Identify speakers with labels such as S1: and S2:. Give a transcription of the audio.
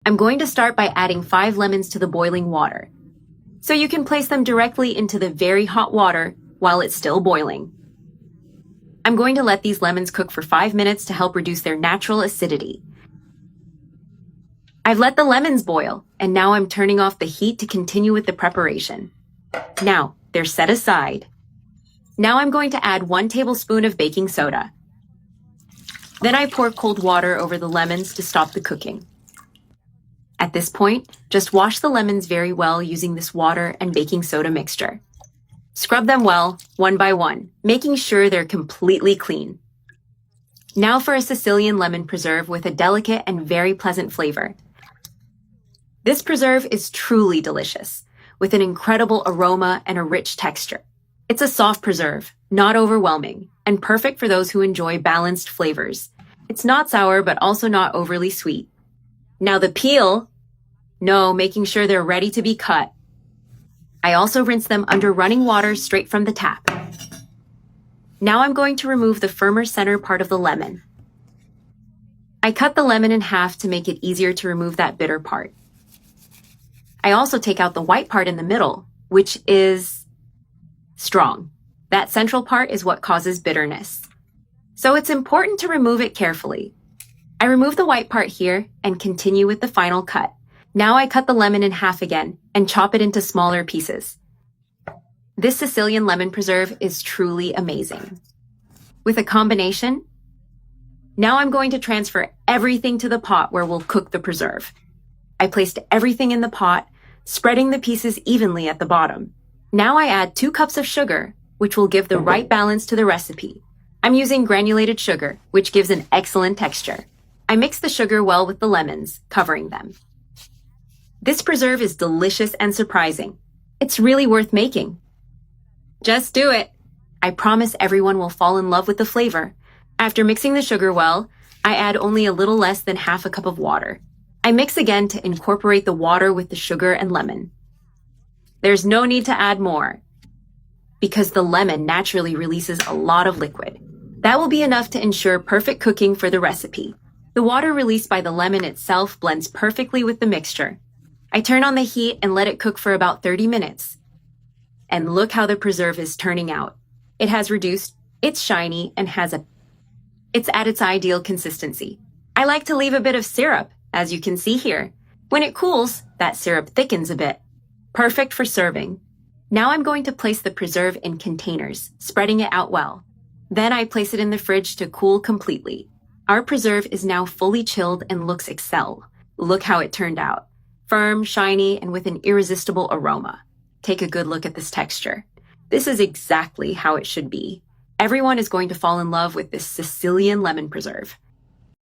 S1: I'm going to start by adding 5 lemons to the boiling water, so you can place them directly into the very hot water while it's still boiling. I'm going to let these lemons cook for 5 minutes to help reduce their natural acidity. I've let the lemons boil, and now I'm turning off the heat to continue with the preparation. Now, they're set aside. Now I'm going to add 1 tablespoon of baking soda. Then I pour cold water over the lemons to stop the cooking. At this point, just wash the lemons very well using this water and baking soda mixture. Scrub them well, one by one, making sure they're completely clean. Now for a Sicilian lemon preserve with a delicate and very pleasant flavor. This preserve is truly delicious, with an incredible aroma and a rich texture. It's a soft preserve, not overwhelming, and perfect for those who enjoy balanced flavors. It's not sour, but also not overly sweet. Now the peel. No, making sure they're ready to be cut. I also rinse them under running water straight from the tap. Now I'm going to remove the firmer center part of the lemon. I cut the lemon in half to make it easier to remove that bitter part. I also take out the white part in the middle, which is strong. That central part is what causes bitterness. So it's important to remove it carefully. I remove the white part here and continue with the final cut. Now I cut the lemon in half again and chop it into smaller pieces. This Sicilian lemon preserve is truly amazing. With a combination, now I'm going to transfer everything to the pot where we'll cook the preserve. I placed everything in the pot, spreading the pieces evenly at the bottom. Now I add 2 cups of sugar, which will give the right balance to the recipe. I'm using granulated sugar, which gives an excellent texture. I mix the sugar well with the lemons, covering them. This preserve is delicious and surprising. It's really worth making. Just do it. I promise everyone will fall in love with the flavor. After mixing the sugar well, I add only a little less than half a cup of water. I mix again to incorporate the water with the sugar and lemon. There's no need to add more, because the lemon naturally releases a lot of liquid. That will be enough to ensure perfect cooking for the recipe. The water released by the lemon itself blends perfectly with the mixture. I turn on the heat and let it cook for about 30 minutes. And look how the preserve is turning out. It has reduced, it's shiny, and it's at its ideal consistency. I like to leave a bit of syrup, as you can see here. When it cools, that syrup thickens a bit. Perfect for serving. Now I'm going to place the preserve in containers, spreading it out well. Then I place it in the fridge to cool completely. Our preserve is now fully chilled and looks excel. Look how it turned out. Firm, shiny, and with an irresistible aroma. Take a good look at this texture. This is exactly how it should be. Everyone is going to fall in love with this Sicilian lemon preserve.